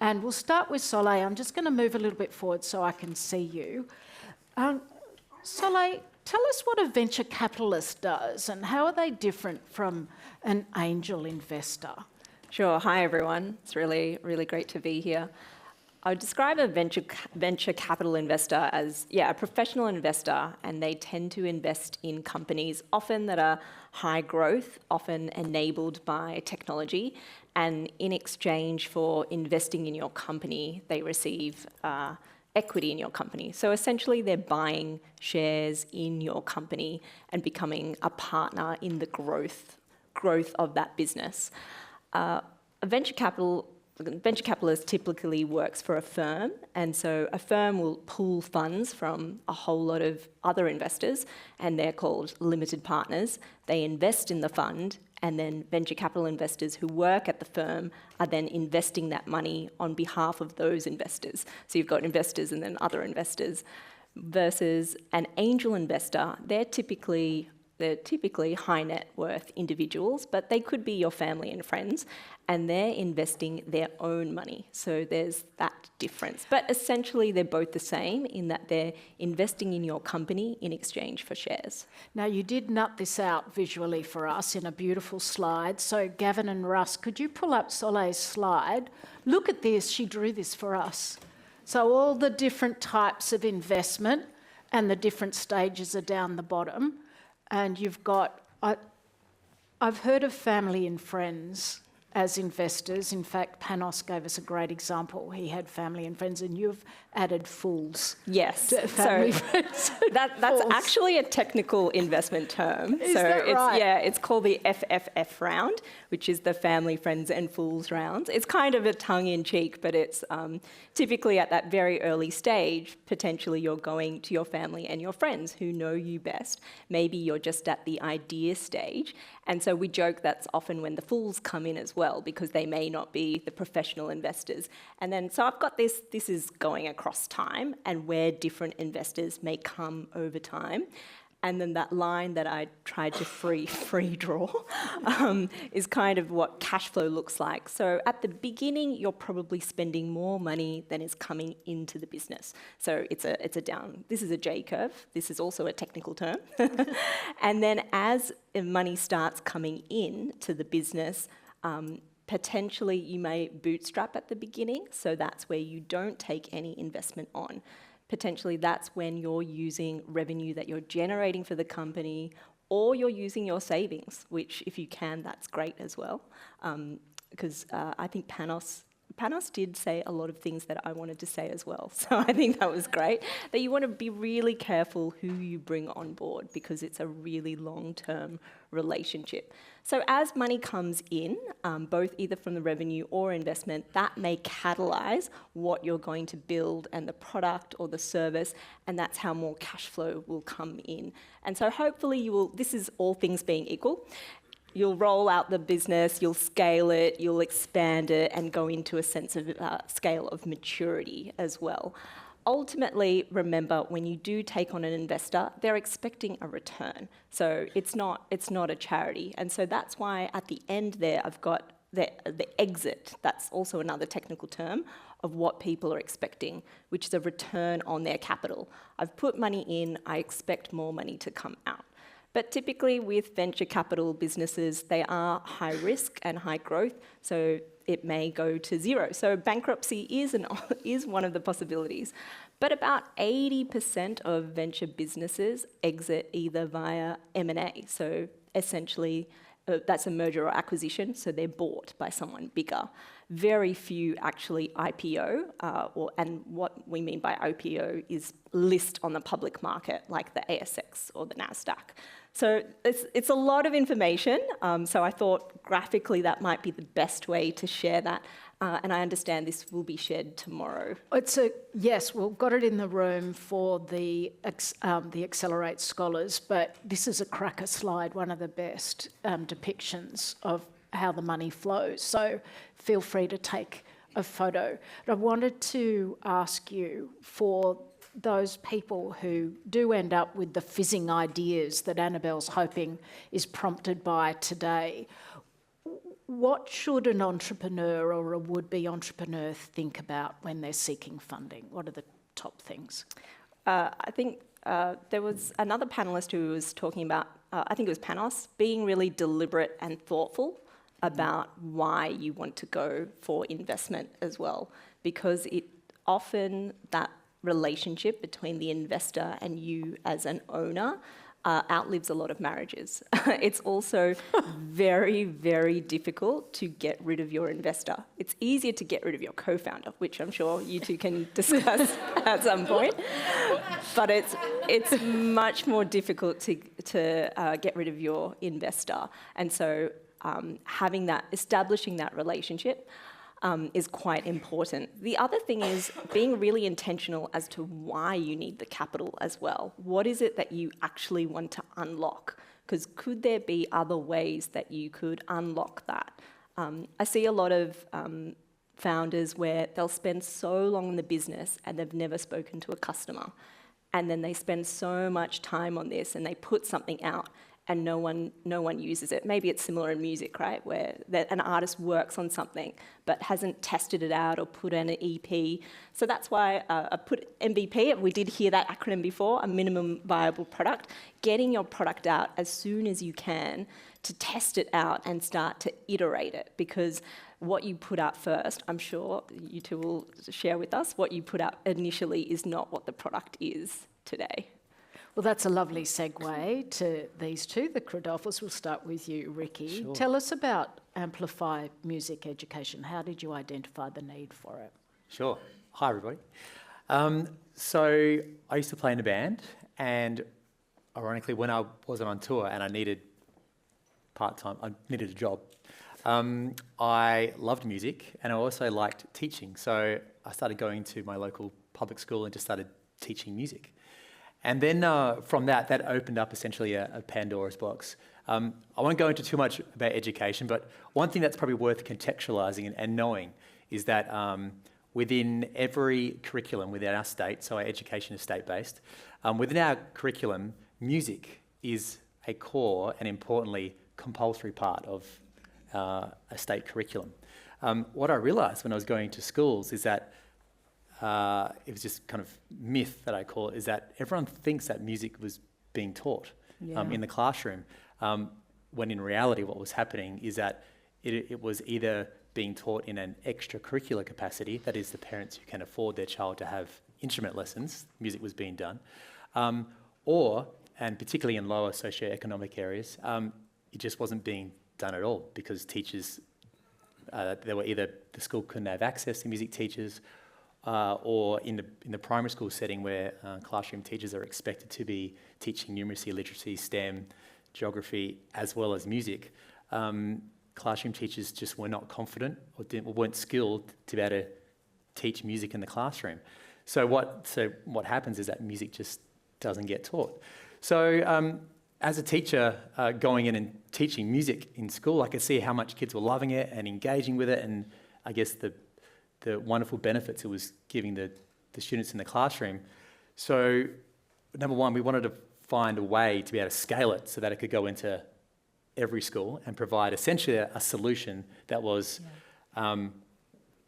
And we'll start with Solai. I'm just going to move a little bit forward so I can see you. Solai, tell us what a venture capitalist does and how are they different from an angel investor? Sure. Hi, everyone. It's really, really great to be here. I would describe a venture capital investor as, a professional investor, and they tend to invest in companies often that are high growth, often enabled by technology, and in exchange for investing in your company, they receive equity in your company. So essentially, they're buying shares in your company and becoming a partner in the growth of that business. A venture capitalist typically works for a firm, and so a firm will pool funds from a whole lot of other investors, and they're called limited partners. They invest in the fund, and then venture capital investors who work at the firm are then investing that money on behalf of those investors. So you've got investors and then other investors. Versus an angel investor, they're typically high net worth individuals, but they could be your family and friends, and they're investing their own money. So there's that difference. But essentially, they're both the same in that they're investing in your company in exchange for shares. Now, you did nut this out visually for us in a beautiful slide. So Gavin and Russ, could you pull up Solai's slide? Look at this. She drew this for us. So all the different types of investment and the different stages are down the bottom. And you've got, I've heard of family and friends as investors. In fact, Panos gave us a great example. He had family and friends, and you've added fools. Yes. To family friends. That's actually a technical investment term. Is that right? Yeah, it's called the FFF round, which is the family, friends and fools rounds. It's kind of a tongue-in-cheek, but it's typically at that very early stage, potentially you're going to your family and your friends who know you best. Maybe you're just at the idea stage. And so we joke that's often when the fools come in as well, because they may not be the professional investors. And then, so I've got this is going across time and where different investors may come over time. And then that line that I tried to free draw is kind of what cash flow looks like. So at the beginning, you're probably spending more money than is coming into the business. So it's a down. This is a J curve. This is also a technical term. And then as money starts coming in to the business, potentially you may bootstrap at the beginning. So that's where you don't take any investment on. Potentially that's when you're using revenue that you're generating for the company, or you're using your savings, which if you can, that's great as well. Because I think Panos did say a lot of things that I wanted to say as well. So I think that was great. That you want to be really careful who you bring on board, because it's a really long-term relationship. So as money comes in, both either from the revenue or investment, that may catalyse what you're going to build and the product or the service, and that's how more cash flow will come in. And so hopefully you will, this is all things being equal, you'll roll out the business, you'll scale it, you'll expand it, and go into a sense of scale of maturity as well. Ultimately, remember, when you do take on an investor, they're expecting a return. So it's not a charity. And so that's why at the end there, I've got the exit. That's also another technical term of what people are expecting, which is a return on their capital. I've put money in, I expect more money to come out. But typically with venture capital businesses, they are high risk and high growth, so it may go to zero. So bankruptcy is one of the possibilities. But about 80% of venture businesses exit either via M&A. So essentially, that's a merger or acquisition, so they're bought by someone bigger. Very few actually IPO, and what we mean by IPO is list on the public market, like the ASX or the NASDAQ. So it's a lot of information, so I thought graphically that might be the best way to share that, and I understand this will be shared tomorrow. Yes, we've got it in the room for the Accelerate scholars, but this is a cracker slide, one of the best depictions of how the money flows. So feel free to take a photo. But I wanted to ask you, for those people who do end up with the fizzing ideas that Annabelle's hoping is prompted by today, what should an entrepreneur or a would-be entrepreneur think about when they're seeking funding? What are the top things? I think there was another panellist who was talking about, I think it was Panos, being really deliberate and thoughtful about why you want to go for investment as well, because it often, that relationship between the investor and you as an owner outlives a lot of marriages. It's also very, very difficult to get rid of your investor. It's easier to get rid of your co-founder, which I'm sure you two can discuss at some point. But it's much more difficult to get rid of your investor. And so establishing that relationship is quite important. The other thing is being really intentional as to why you need the capital as well. What is it that you actually want to unlock? Because could there be other ways that you could unlock that? I see a lot of founders where they'll spend so long in the business and they've never spoken to a customer. And then they spend so much time on this and they put something out and no one uses it. Maybe it's similar in music, right? Where an artist works on something but hasn't tested it out or put in an EP. So that's why I put MVP, we did hear that acronym before, a minimum viable product. Getting your product out as soon as you can to test it out and start to iterate it, because what you put out first, I'm sure you two will share with us, what you put out initially is not what the product is today. Well, that's a lovely segue to these two, the Kradolfers. We'll start with you, Ricky. Sure. Tell us about Amplify Music Education. How did you identify the need for it? Sure. Hi, everybody. So I used to play in a band, and ironically, when I wasn't on tour and I needed part-time, I needed a job, I loved music and I also liked teaching. So I started going to my local public school and just started teaching music. And then from that opened up essentially a Pandora's box. I won't go into too much about education, but one thing that's probably worth contextualising and knowing is that within every curriculum within our state, so our education is state-based, within our curriculum, music is a core and importantly compulsory part of a state curriculum. What I realised when I was going to schools is that it was just kind of myth that I call it, is that everyone thinks that music was being taught in the classroom, when in reality what was happening is that it was either being taught in an extracurricular capacity, that is the parents who can afford their child to have instrument lessons, music was being done, or, and particularly in lower socioeconomic areas, it just wasn't being done at all because teachers, the school couldn't have access to music teachers, or in the primary school setting where classroom teachers are expected to be teaching numeracy, literacy, STEM, geography, as well as music, classroom teachers just were not confident or weren't skilled to be able to teach music in the classroom. So what happens is that music just doesn't get taught. So as a teacher going in and teaching music in school, I could see how much kids were loving it and engaging with it, and I guess the wonderful benefits it was giving the students in the classroom. So number one, we wanted to find a way to be able to scale it so that it could go into every school and provide essentially a solution that was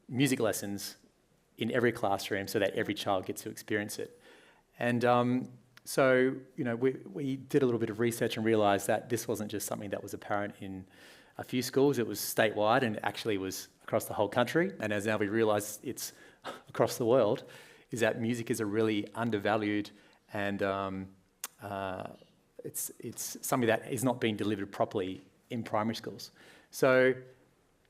music lessons in every classroom so that every child gets to experience it. And so, we did a little bit of research and realised that this wasn't just something that was apparent in a few schools, it was statewide and actually was across the whole country. And as now we realise it's across the world, is that music is a really undervalued and it's something that is not being delivered properly in primary schools. So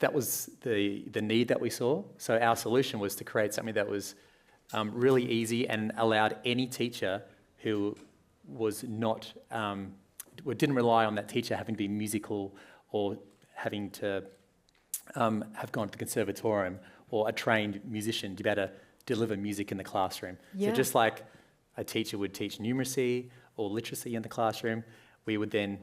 that was the need that we saw. So our solution was to create something that was really easy and allowed any teacher who was not, didn't rely on that teacher having to be musical or having to have gone to the conservatorium or a trained musician to be able to deliver music in the classroom. Yeah. So just like a teacher would teach numeracy or literacy in the classroom, we would then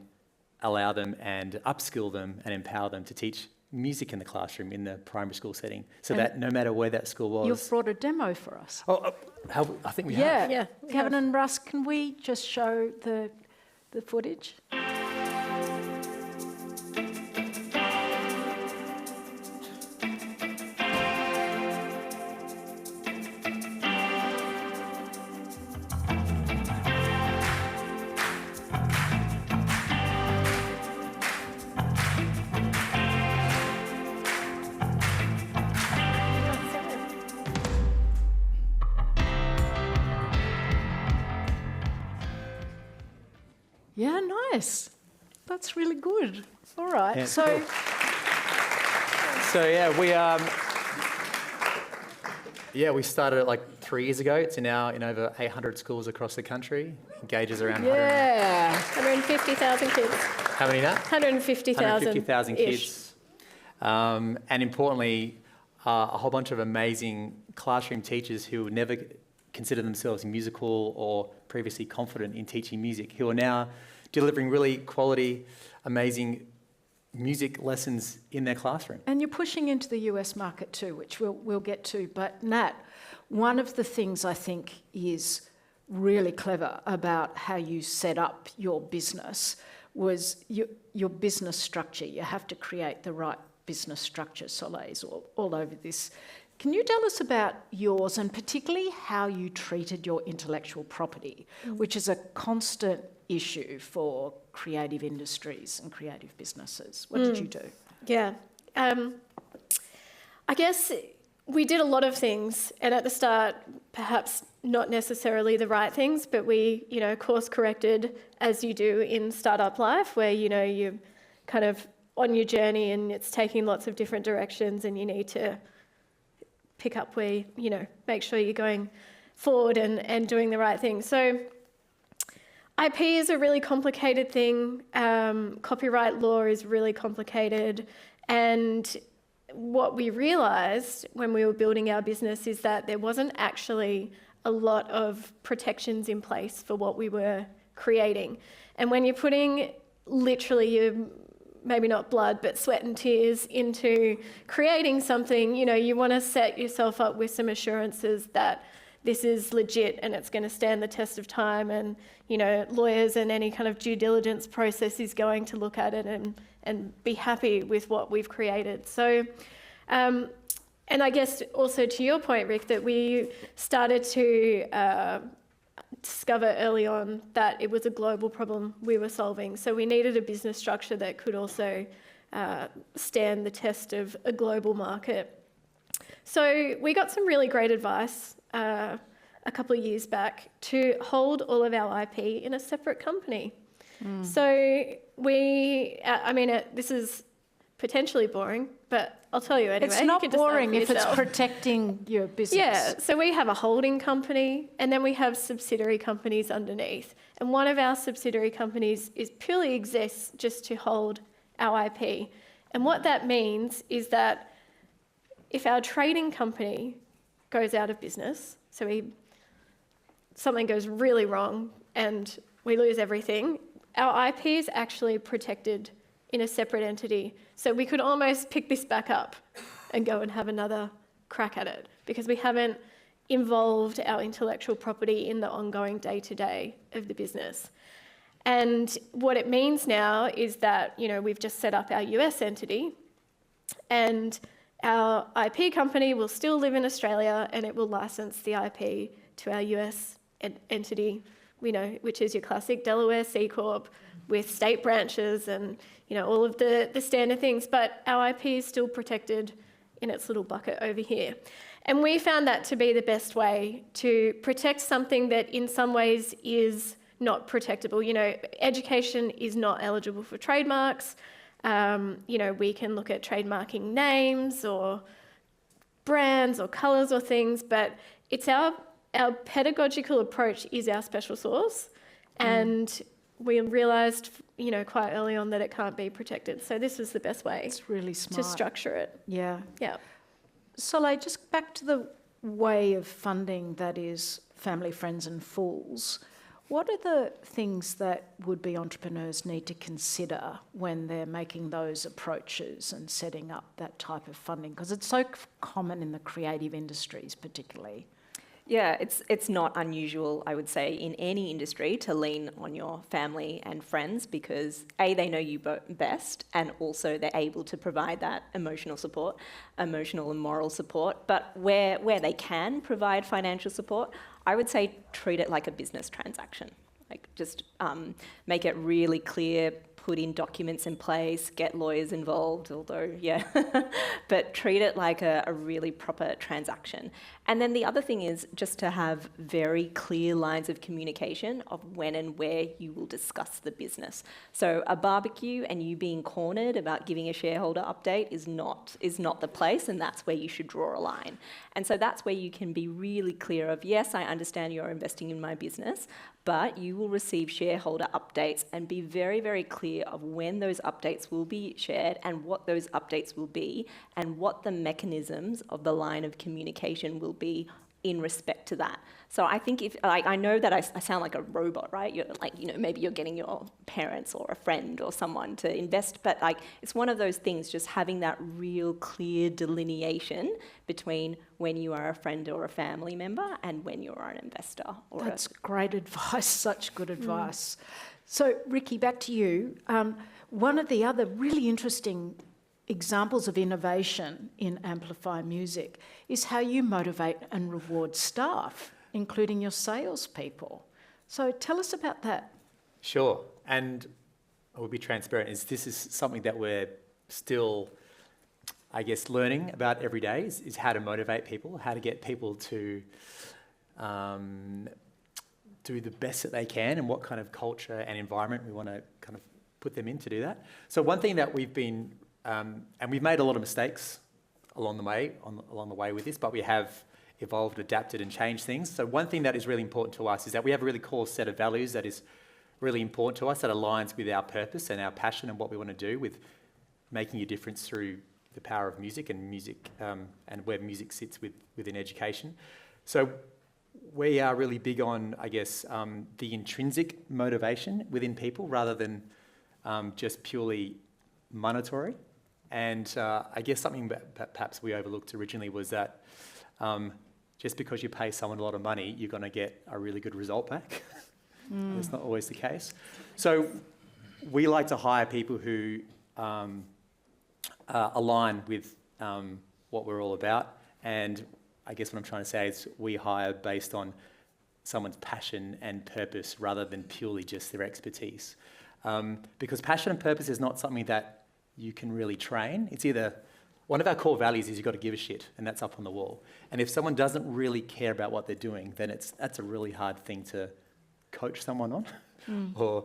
allow them and upskill them and empower them to teach music in the classroom in the primary school setting, so that no matter where that school was... You've brought a demo for us. I think we have. Yeah. Gavin and Russ, can we just show the Yeah, nice. That's really good. All right. Yeah, So, cool. So we started it like 3 years ago. It's now in over 800 schools across the country. Engages around 150,000 kids. How many now? 150,000. 150,000 kids. And importantly, a whole bunch of amazing classroom teachers who would never consider themselves musical or previously confident in teaching music, who are now delivering really quality, amazing music lessons in their classroom. and you're pushing into the US market too, which we'll get to. But Nat, one of the things I think is really clever about how you set up your business was your business structure. You have to create the right business structure. Solai's all over this. Can you tell us about yours and particularly how you treated your intellectual property, which is a constant issue for creative industries and creative businesses? What did you do? Yeah. I guess we did a lot of things, and at the start, perhaps not necessarily the right things, but we, course corrected as you do in startup life, where, you're kind of on your journey and it's taking lots of different directions and you need to pick up where, make sure you're going forward and doing the right thing. So IP is a really complicated thing. Copyright law is really complicated. And what we realised when we were building our business is that there wasn't actually a lot of protections in place for what we were creating. And when you're putting literally your, maybe not blood, but sweat and tears into creating something, you want to set yourself up with some assurances that this is legit and it's going to stand the test of time, and lawyers and any kind of due diligence process is going to look at it and be happy with what we've created. So, and I guess also to your point, Rick, that we started to discover early on that it was a global problem we were solving. So we needed a business structure that could also stand the test of a global market. So we got some really great advice a couple of years back to hold all of our IP in a separate company. So this is potentially boring, but I'll tell you anyway. It's not you can decide boring for if it's yourself. protecting your business. Yeah, so we have a holding company and then we have subsidiary companies underneath. And one of our subsidiary companies purely exists just to hold our IP. And what that means is that if our trading company goes out of business, so something goes really wrong and we lose everything, our IP is actually protected in a separate entity. So we could almost pick this back up and go and have another crack at it because we haven't involved our intellectual property in the ongoing day-to-day of the business. And what it means now is that, we've just set up our US entity and our IP company will still live in Australia and it will license the IP to our US entity, which is your classic Delaware C Corp with state branches and, all of the standard things. But our IP is still protected in its little bucket over here. And we found that to be the best way to protect something that in some ways is not protectable. Education is not eligible for trademarks. We can look at trademarking names or brands or colours or things, but it's our pedagogical approach is our special sauce. And we realised, quite early on that it can't be protected. So this was the best way It's really smart. to structure it. Yeah. Yeah. Solai, just back to the way of funding that is family, friends and fools. What are the things that would-be entrepreneurs need to consider when they're making those approaches and setting up that type of funding? Because it's so common in the creative industries particularly. Yeah, it's not unusual, I would say, in any industry to lean on your family and friends because A, they know you best, and also they're able to provide that emotional support, emotional and moral support. But where they can provide financial support, I would say treat it like a business transaction. Like just make it really clear, put in documents in place, get lawyers involved, although, yeah, but treat it like a really proper transaction. And then the other thing is just to have very clear lines of communication of when and where you will discuss the business. So a barbecue and you being cornered about giving a shareholder update is not the place, and that's where you should draw a line. And so that's where you can be really clear of, yes, I understand you're investing in my business, but you will receive shareholder updates, and be very, very clear of when those updates will be shared and what those updates will be and what the mechanisms of the line of communication will be in respect to that. So I think if, like, I know that I sound like a robot, right? You're like, you know, maybe you're getting your parents or a friend or someone to invest, but like, it's one of those things, just having that real clear delineation between when you are a friend or a family member and when you're an investor. That's great advice, such good advice. So Ricky, back to you. One of the other really interesting examples of innovation in Amplify Music is how you motivate and reward staff, including your salespeople. So tell us about that. Sure, and I will be transparent, this is something that we're still, I guess, learning about every day, is how to motivate people, how to get people to do the best that they can, and what kind of culture and environment we want to kind of put them in to do that. So one thing that we've been, and we've made a lot of mistakes along the way with this, but we have evolved, adapted and changed things. So one thing that is really important to us is that we have a really core set of values that is really important to us, that aligns with our purpose and our passion and what we want to do with making a difference through the power of music and where music sits within education. So we are really big on, I guess, the intrinsic motivation within people rather than just purely monetary. And I guess something that perhaps we overlooked originally was that just because you pay someone a lot of money, you're going to get a really good result back. That's not always the case. So we like to hire people who align with what we're all about. And I guess what I'm trying to say is we hire based on someone's passion and purpose rather than purely just their expertise. Because passion and purpose is not something that you can really train. It's either, one of our core values is you've got to give a shit, and that's up on the wall. And if someone doesn't really care about what they're doing, then that's a really hard thing to coach someone on. Or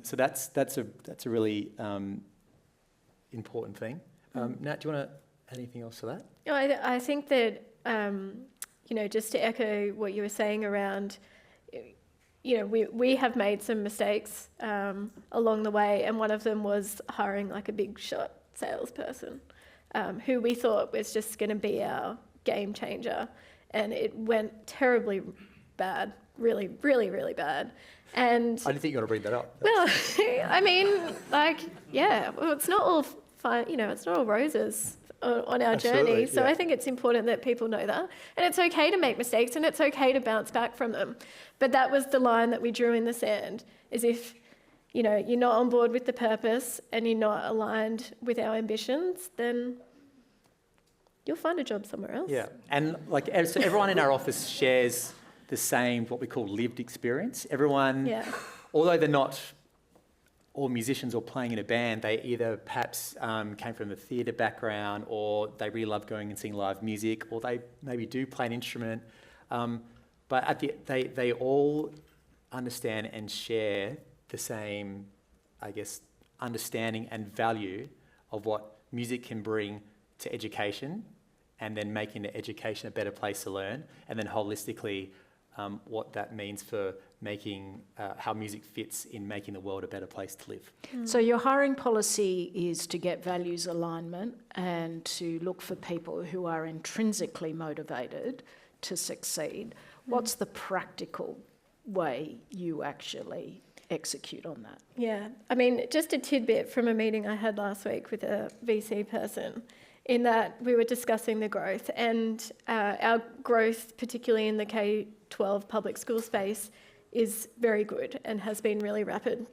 so that's a really important thing. Nat, do you want to add anything else to that? No, I think that just to echo what you were saying around, we have made some mistakes along the way, and one of them was hiring like a big shot salesperson who we thought was just going to be our game changer, and it went terribly bad, really, really, really bad. And I didn't think you were going to bring that up. Well, I mean, it's not all fine, it's not all roses on our journey. So I think it's important that people know that. And it's okay to make mistakes, and it's okay to bounce back from them. But that was the line that we drew in the sand, is if, you're not on board with the purpose and you're not aligned with our ambitions, then you'll find a job somewhere else. Yeah, and so everyone in our office shares the same, what we call lived experience. Everyone, although they're not all musicians or playing in a band, they either perhaps came from a theatre background, or they really love going and seeing live music, or they maybe do play an instrument. But they all understand and share the same, I guess, understanding and value of what music can bring to education, and then making the education a better place to learn, and then holistically what that means for making how music fits in making the world a better place to live. So your hiring policy is to get values alignment and to look for people who are intrinsically motivated to succeed. What's the practical way you actually execute on that? Yeah, I mean, just a tidbit from a meeting I had last week with a VC person, in that we were discussing the growth, and our growth, particularly in the K-12 public school space, is very good and has been really rapid.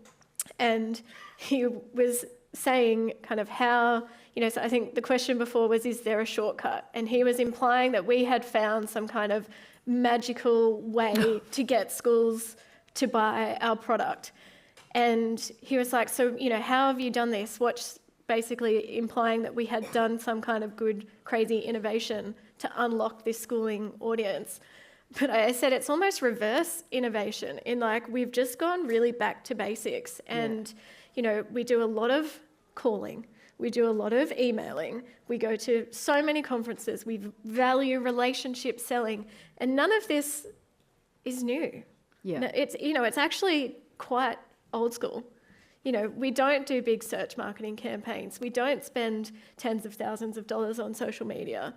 And he was saying kind of how, so I think the question before was, is there a shortcut? And he was implying that we had found some kind of magical way to get schools to buy our product. And he was like, so, how have you done this? Basically implying that we had done some kind of good, crazy innovation to unlock this schooling audience. But I said it's almost reverse innovation in we've just gone really back to basics. And, we do a lot of calling. We do a lot of emailing. We go to so many conferences. We value relationship selling. And none of this is new. Yeah. No, it's actually quite old school. We don't do big search marketing campaigns. We don't spend tens of thousands of dollars on social media.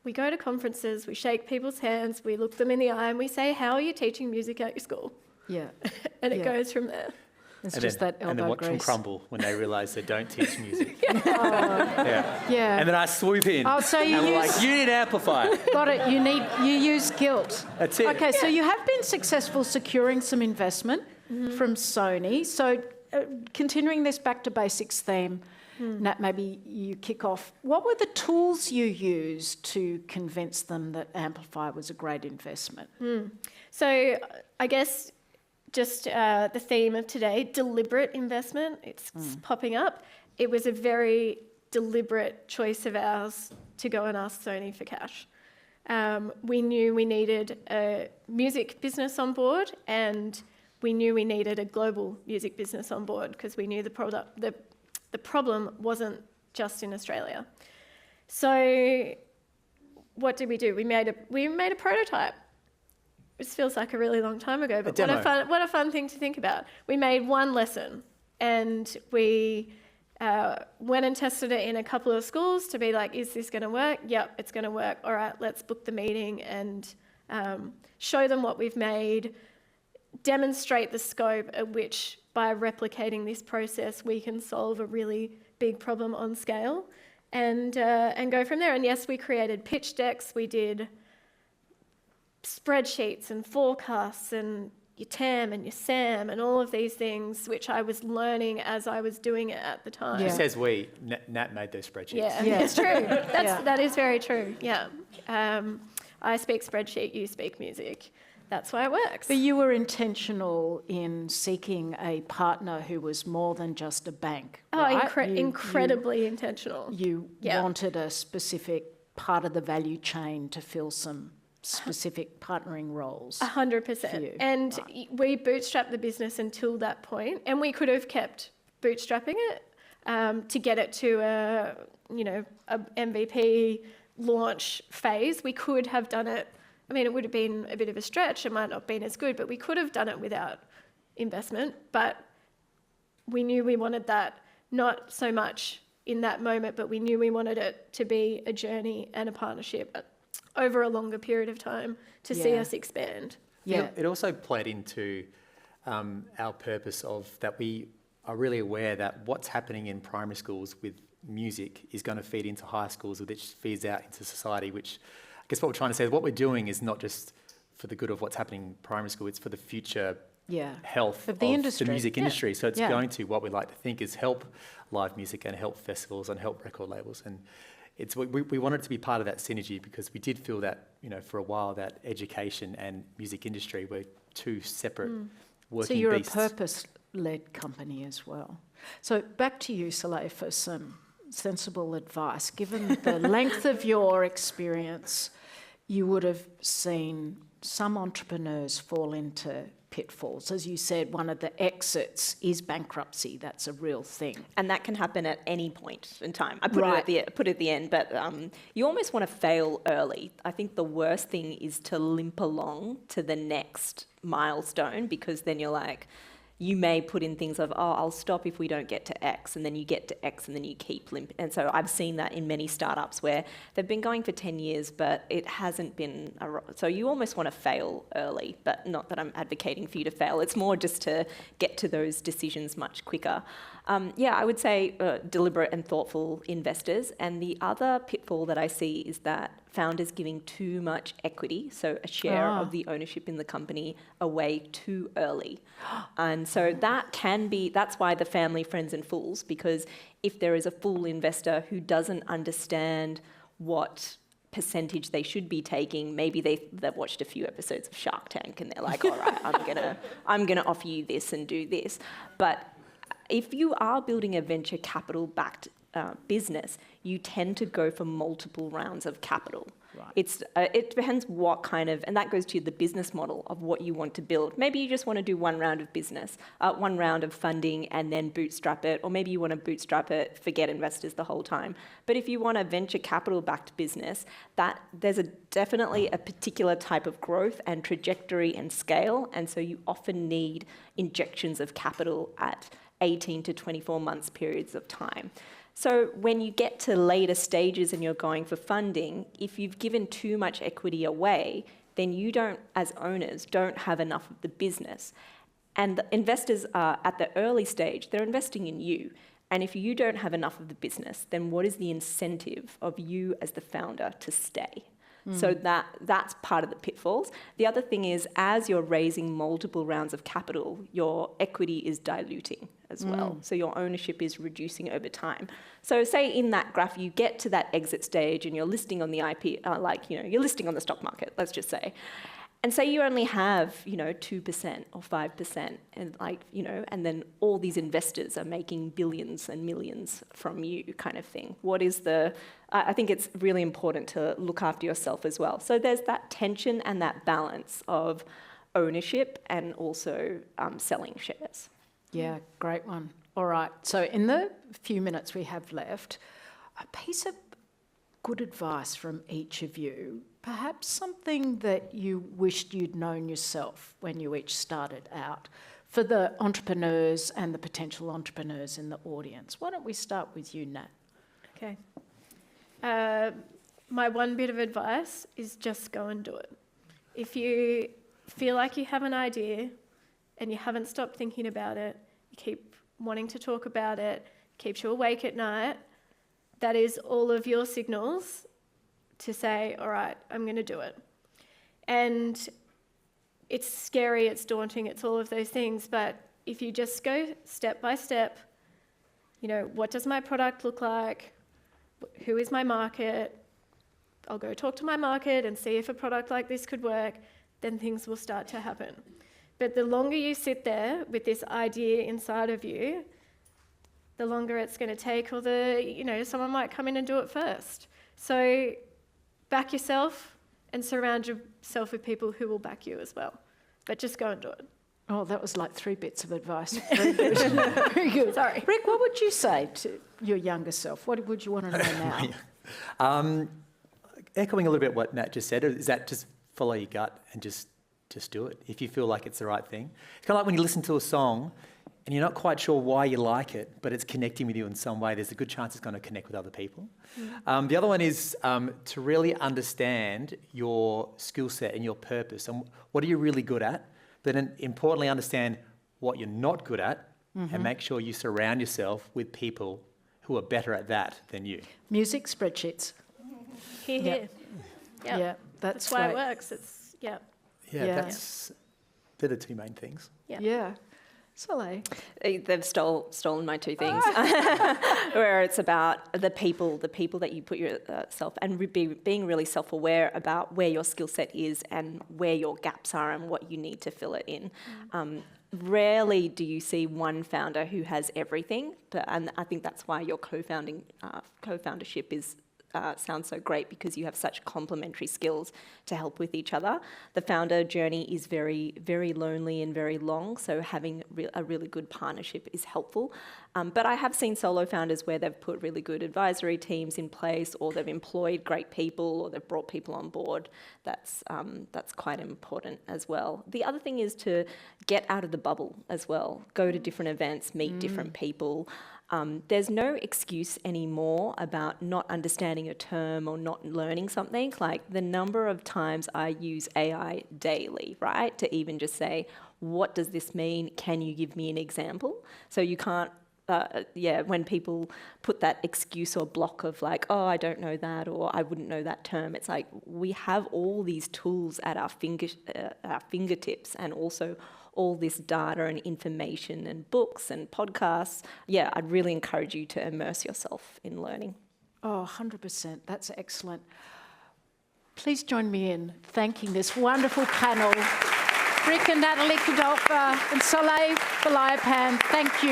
We go to conferences, we shake people's hands, we look them in the eye and we say, how are you teaching music at your school? Yeah. And it goes from there. It's And just then, that elbow and then watch grease. them crumble when they realise they don't teach music. Yeah. And then I swoop in. Oh, so you and we're use- like, you need Amplify. Got it. You use guilt. That's it. Okay, so you have been successful securing some investment from Sony. So continuing this back to basics theme, Nat, maybe you kick off. What were the tools you used to convince them that Amplify was a great investment? So I guess just the theme of today, deliberate investment, it's popping up. It was a very deliberate choice of ours to go and ask Sony for cash. We knew we needed a music business on board, and we knew we needed a global music business on board because we knew the problem wasn't just in Australia. So what did we do? We made a prototype. This feels like a really long time ago, but what a fun thing to think about. We made one lesson, and we went and tested it in a couple of schools to be like, is this going to work? Yep, it's going to work. All right, let's book the meeting and show them what we've made, demonstrate the scope at which, by replicating this process, we can solve a really big problem on scale, and go from there. And yes, we created pitch decks. We did spreadsheets and forecasts and your TAM and your SAM and all of these things, which I was learning as I was doing it at the time. It says we. Nat made those spreadsheets. Yeah, it's true. That is very true. Yeah. I speak spreadsheet, you speak music. That's why it works. But you were intentional in seeking a partner who was more than just a bank, right? Incredibly intentional. You wanted a specific part of the value chain to fill some specific partnering roles. 100%. And we bootstrapped the business until that point, and we could have kept bootstrapping it to get it to a MVP launch phase. We could have done it. I mean, it would have been a bit of a stretch. It might not have been as good, but we could have done it without investment. But we knew we wanted that, not so much in that moment, but we knew we wanted it to be a journey and a partnership over a longer period of time to see us expand. Yeah. It also played into our purpose of that we are really aware that what's happening in primary schools with music is going to feed into high schools, which feeds out into society, which I guess what we're trying to say is what we're doing is not just for the good of what's happening in primary school, it's for the future health of the music industry. So it's going to, what we like to think, is help live music and help festivals and help record labels. And it's we wanted to be part of that synergy because we did feel that, for a while, that education and music industry were two separate working So you're beasts. a purpose-led company as well. So back to you, Solai, for some sensible advice. Given the length of your experience, you would have seen some entrepreneurs fall into pitfalls. As you said, one of the exits is bankruptcy. That's a real thing. And that can happen at any point in time. I put it at the end, but you almost want to fail early. I think the worst thing is to limp along to the next milestone, because then you're like, you may put in things of, I'll stop if we don't get to X, and then you get to X and then you keep limping. And so I've seen that in many startups where they've been going for 10 years, but it hasn't been, so you almost want to fail early, but not that I'm advocating for you to fail. It's more just to get to those decisions much quicker. I would say deliberate and thoughtful investors. And the other pitfall that I see is that founders giving too much equity, so a share of the ownership in the company, away too early. And so that's why the family, friends and fools, because if there is a fool investor who doesn't understand what percentage they should be taking. Maybe they've watched a few episodes of Shark Tank and they're like, all right, I'm gonna offer you this and do this. But if you are building a venture capital backed business, you tend to go for multiple rounds of capital. Right. It depends what kind of, and that goes to the business model of what you want to build. Maybe you just want to do one round of business, one round of funding and then bootstrap it, or maybe you want to bootstrap it, forget investors the whole time. But if you want a venture capital backed business, there's definitely a particular type of growth and trajectory and scale, and so you often need injections of capital at 18 to 24 months periods of time. So when you get to later stages and you're going for funding, if you've given too much equity away, then you don't, as owners, don't have enough of the business. And the investors are at the early stage, they're investing in you. And if you don't have enough of the business, then what is the incentive of you as the founder to stay? So that's part of the pitfalls. The other thing is, as you're raising multiple rounds of capital, your equity is diluting as well. So your ownership is reducing over time. So say in that graph, you get to that exit stage and you're listing on the you're listing on the stock market, let's just say. And say you only have, 2% or 5%, and and then all these investors are making billions and millions from you, kind of thing. I think it's really important to look after yourself as well. So there's that tension and that balance of ownership and also selling shares. Yeah, great one. All right, so in the few minutes we have left, a piece of good advice from each of you, perhaps something that you wished you'd known yourself when you each started out, for the entrepreneurs and the potential entrepreneurs in the audience. Why don't we start with you, Nat? Okay. My one bit of advice is just go and do it. If you feel like you have an idea and you haven't stopped thinking about it, you keep wanting to talk about it, keeps you awake at night, that is all of your signals to say, all right, I'm going to do it. And it's scary, it's daunting, it's all of those things, but if you just go step by step, what does my product look like? Who is my market? I'll go talk to my market and see if a product like this could work, then things will start to happen. But the longer you sit there with this idea inside of you, the longer it's going to take, or someone might come in and do it first. So back yourself and surround yourself with people who will back you as well. But just go and do it. Oh, that was like 3 bits of advice. Very good. Very good. Sorry. Rick, what would you say to your younger self? What would you want to know now? Echoing a little bit what Nat just said, is that just follow your gut and just do it if you feel like it's the right thing. It's kind of like when you listen to a song and you're not quite sure why you like it, but it's connecting with you in some way, there's a good chance it's going to connect with other people. The other one is to really understand your skill set and your purpose and what are you really good at, but then importantly understand what you're not good at and make sure you surround yourself with people who are better at that than you. Music spreadsheets. Here. Yeah, that's why great. it works. Yeah, Yeah. they're the 2 main things. Yeah. Solai. They've stolen my 2 things, where it's about the people that you put yourself, and being really self-aware about where your skill set is and where your gaps are and what you need to fill it in. Rarely do you see one founder who has everything, and I think that's why your co-foundership is sounds so great, because you have such complementary skills to help with each other. The founder journey is very, very lonely and very long, so having a really good partnership is helpful. But I have seen solo founders where they've put really good advisory teams in place, or they've employed great people, or they've brought people on board. That's quite important as well. The other thing is to get out of the bubble as well. Go to different events, meet different people. There's no excuse anymore about not understanding a term or not learning something. Like the number of times I use AI daily, right? To even just say, what does this mean? Can you give me an example? So you can't, when people put that excuse or block of like, oh, I don't know that, or I wouldn't know that term. It's like, we have all these tools at our fingertips, and also all this data and information and books and podcasts. Yeah, I'd really encourage you to immerse yourself in learning. Oh, 100%. That's excellent. Please join me in thanking this wonderful panel. Rick and Natalie Kradolfer and Solai Valliappan, thank you.